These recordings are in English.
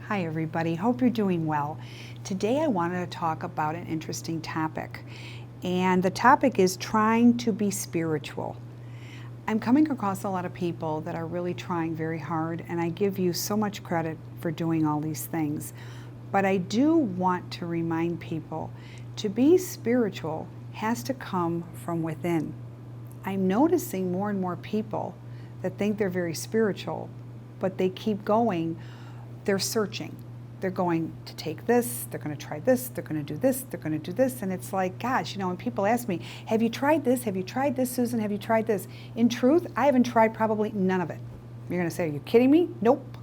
Hi everybody, hope you're doing well. Today I wanted to talk about an interesting topic, and the topic is trying to be spiritual. I'm coming across a lot of people that are really trying very hard, and I give you so much credit for doing all these things. But I do want to remind people to be spiritual has to come from within. I'm noticing more and more people that think they're very spiritual, but they keep going. They're searching. They're going to take this, they're going to try this, they're going to do this, they're going to do this. And it's like, gosh, when people ask me, have you tried this? Have you tried this, Susan? Have you tried this? In truth, I haven't tried probably none of it. You're going to say, are you kidding me? Nope.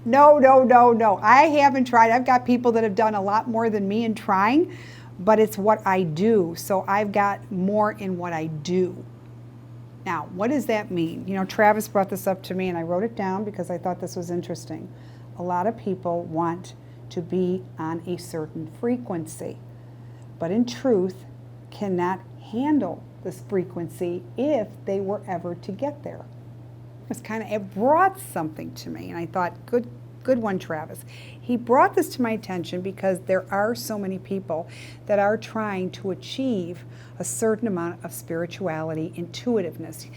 No. I haven't tried. I've got people that have done a lot more than me in trying, but it's what I do. So I've got more in what I do. Now, what does that mean? Travis brought this up to me and I wrote it down because I thought this was interesting. A lot of people want to be on a certain frequency, but in truth cannot handle this frequency if they were ever to get there. It brought something to me and I thought, good one, Travis. He brought this to my attention because there are so many people that are trying to achieve a certain amount of spirituality, intuitiveness.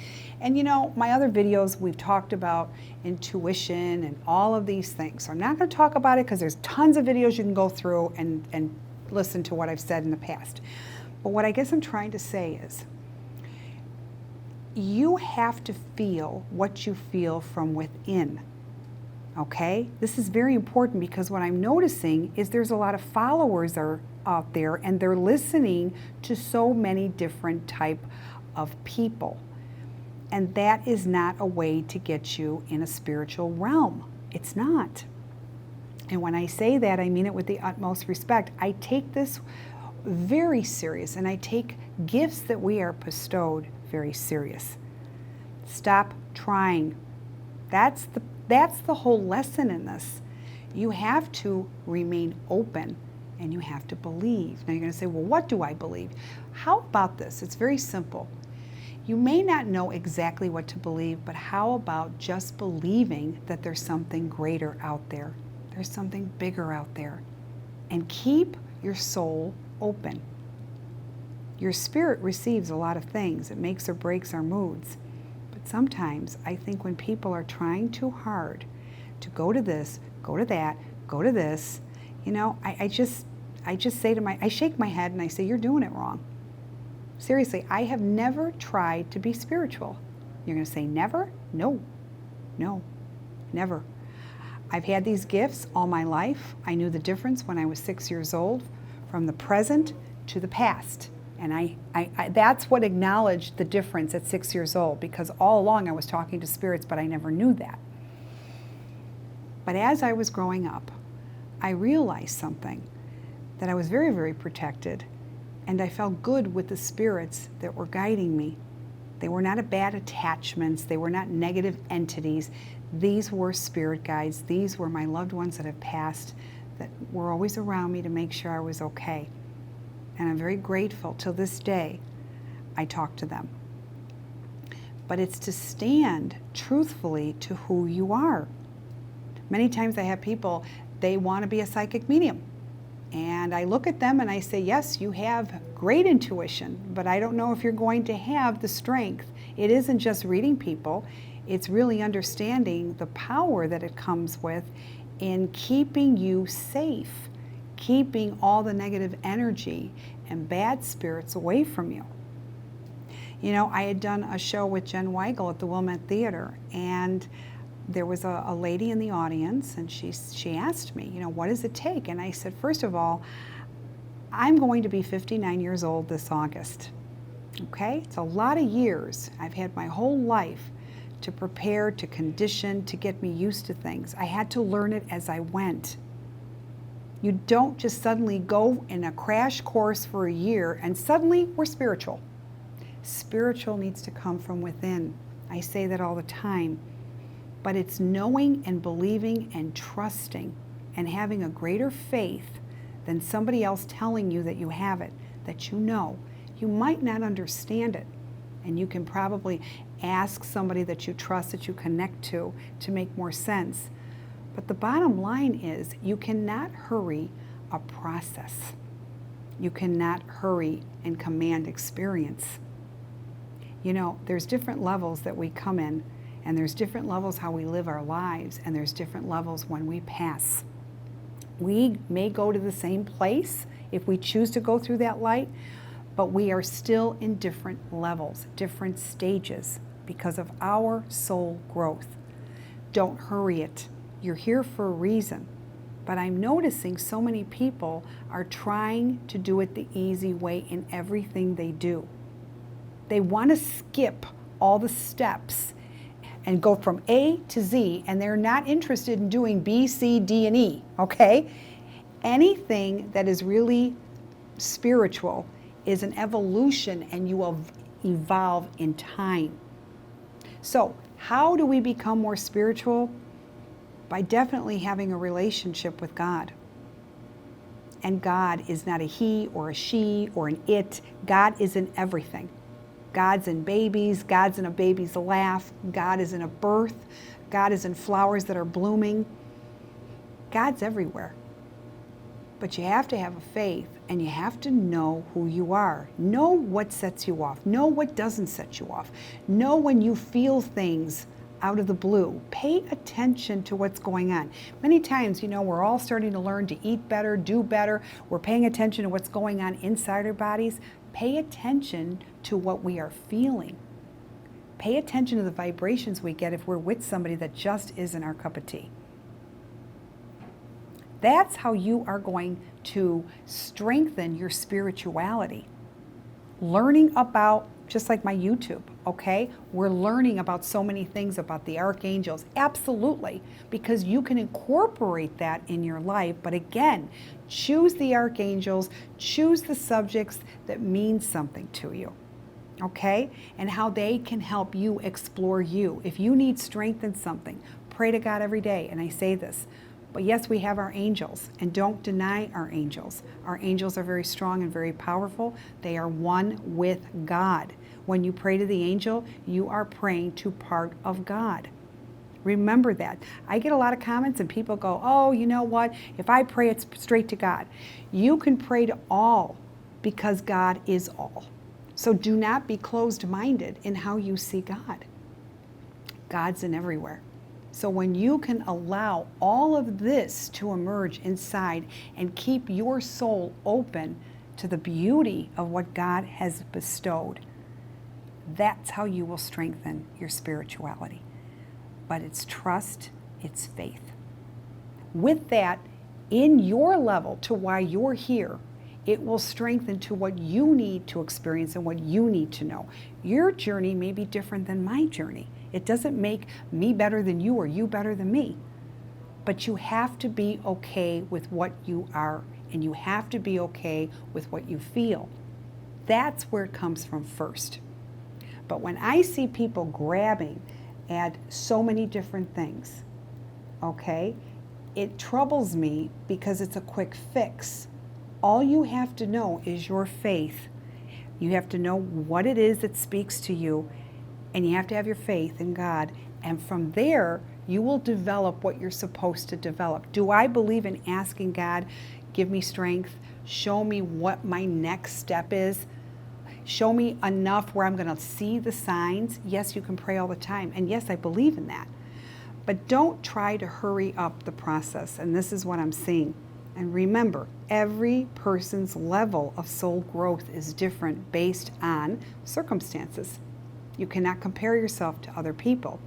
And my other videos, we've talked about intuition and all of these things. So I'm not going to talk about it because there's tons of videos you can go through and listen to what I've said in the past. But what I guess I'm trying to say is, you have to feel what you feel from within. Okay? This is very important because what I'm noticing is there's a lot of followers out there and they're listening to so many different type of people. And that is not a way to get you in a spiritual realm. It's not. And when I say that, I mean it with the utmost respect. I take this very serious and I take gifts that we are bestowed very serious. Stop trying. That's the whole lesson in this. You have to remain open and you have to believe. Now you're going to say, well, what do I believe? How about this? It's very simple. You may not know exactly what to believe, but how about just believing that there's something greater out there? There's something bigger out there. And keep your soul open. Your spirit receives a lot of things. It makes or breaks our moods. But sometimes I think when people are trying too hard to go to this, go to that, go to this, I just say I shake my head and I say, you're doing it wrong. Seriously, I have never tried to be spiritual. You're going to say never? No, never. I've had these gifts all my life. I knew the difference when I was 6 years old from the present to the past. And I that's what acknowledged the difference at 6 years old, because all along I was talking to spirits, but I never knew that. But as I was growing up, I realized something, that I was very, very protected, and I felt good with the spirits that were guiding me. They were not bad attachments. They were not negative entities. These were spirit guides. These were my loved ones that have passed, that were always around me to make sure I was okay. And I'm very grateful till this day I talk to them. But it's to stand truthfully to who you are. Many times I have people, they want to be a psychic medium. And I look at them and I say, yes, you have great intuition, but I don't know if you're going to have the strength. It isn't just reading people. It's really understanding the power that it comes with in keeping you safe, keeping all the negative energy and bad spirits away from you. I had done a show with Jen Weigel at the Wilmette Theater, and there was a lady in the audience, and she asked me, what does it take? And I said, first of all, I'm going to be 59 years old this August. Okay? It's a lot of years. I've had my whole life to prepare, to condition, to get me used to things. I had to learn it as I went. You don't just suddenly go in a crash course for a year and suddenly we're spiritual. Spiritual needs to come from within. I say that all the time. But it's knowing and believing and trusting and having a greater faith than somebody else telling you that you have it, that you know. You might not understand it, and you can probably ask somebody that you trust, that you connect to make more sense. But the bottom line is you cannot hurry a process. You cannot hurry and command experience. You know, there's different levels that we come in, and there's different levels how we live our lives, and there's different levels when we pass. We may go to the same place if we choose to go through that light, but we are still in different levels, different stages because of our soul growth. Don't hurry it. You're here for a reason. But I'm noticing so many people are trying to do it the easy way in everything they do. They want to skip all the steps and go from A to Z, and they're not interested in doing B, C, D, and E, okay? Anything that is really spiritual is an evolution, and you will evolve in time. So, how do we become more spiritual? By definitely having a relationship with God. And God is not a he or a she or an it. God is in everything. God's in babies. God's in a baby's laugh. God is in a birth. God is in flowers that are blooming. God's everywhere. But you have to have a faith, and you have to know who you are. Know what sets you off. Know what doesn't set you off. Know when you feel things out of the blue. Pay attention to what's going on. Many times, you know, we're all starting to learn to eat better, do better. We're paying attention to what's going on inside our bodies. Pay attention to what we are feeling. Pay attention to the vibrations we get if we're with somebody that just isn't our cup of tea. That's how you are going to strengthen your spirituality. Learning about, just like my YouTube, okay? We're learning about so many things about the archangels. Absolutely, because you can incorporate that in your life. But again, choose the archangels, choose the subjects that mean something to you, okay? And how they can help you explore you. If you need strength in something, pray to God every day. And I say this, but yes, we have our angels, and don't deny our angels. Our angels are very strong and very powerful. They are one with God. When you pray to the angel, you are praying to part of God. Remember that. I get a lot of comments and people go, oh, you know what? If I pray, it's straight to God. You can pray to all because God is all. So do not be closed-minded in how you see God. God's in everywhere. So when you can allow all of this to emerge inside and keep your soul open to the beauty of what God has bestowed, that's how you will strengthen your spirituality. But it's trust, it's faith. With that, in your level to why you're here, it will strengthen to what you need to experience and what you need to know. Your journey may be different than my journey. It doesn't make me better than you or you better than me. But you have to be okay with what you are, and you have to be okay with what you feel. That's where it comes from first. But when I see people grabbing at so many different things, okay, it troubles me because it's a quick fix. All you have to know is your faith. You have to know what it is that speaks to you, and you have to have your faith in God. And from there, you will develop what you're supposed to develop. Do I believe in asking God, give me strength, show me what my next step is, show me enough where I'm going to see the signs? Yes, you can pray all the time. And yes, I believe in that. But don't try to hurry up the process. And this is what I'm seeing. And remember, every person's level of soul growth is different based on circumstances. You cannot compare yourself to other people.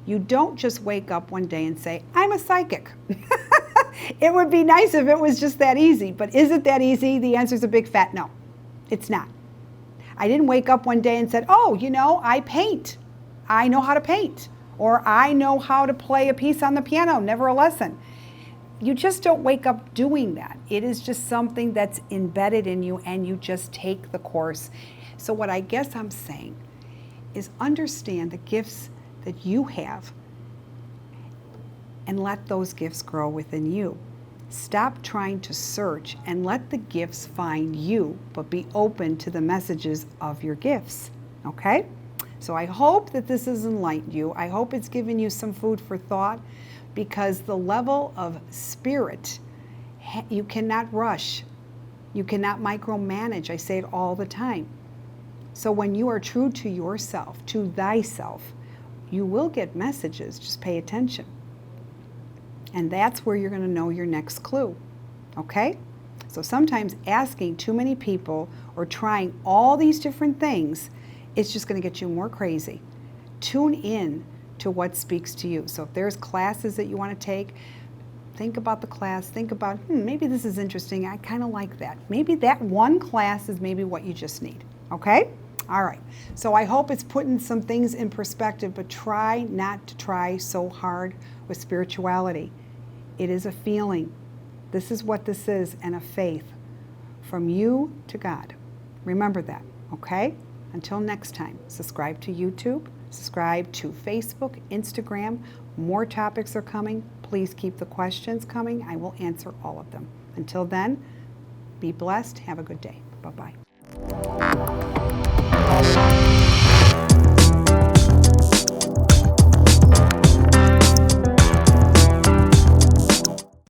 You don't just wake up one day and say, I'm a psychic. It would be nice if it was just that easy, but is it that easy? The answer is a big fat no. It's not. I didn't wake up one day and said, oh, you know, I paint. I know how to paint. Or I know how to play a piece on the piano, never a lesson. You just don't wake up doing that. It is just something that's embedded in you, and you just take the course. So what I guess I'm saying is understand the gifts that you have and let those gifts grow within you. Stop trying to search and let the gifts find you, but be open to the messages of your gifts, okay? So I hope that this has enlightened you. I hope it's given you some food for thought. because the level of spirit, you cannot rush. You cannot micromanage. I say it all the time. So when you are true to yourself, to thyself, you will get messages. Just pay attention. And that's where you're going to know your next clue. Okay? So sometimes asking too many people or trying all these different things, it's just going to get you more crazy. Tune in to what speaks to you. So if there's classes that you want to take, think about the class. Think about, maybe this is interesting. I kind of like that. Maybe that one class is maybe what you just need. Okay? All right. So I hope it's putting some things in perspective, but try not to try so hard with spirituality. It is a feeling. This is what this is, and a faith from you to God. Remember that, okay? Until next time, subscribe to YouTube, subscribe to Facebook, Instagram. More topics are coming. Please keep the questions coming. I will answer all of them. Until then, be blessed. Have a good day. Bye-bye.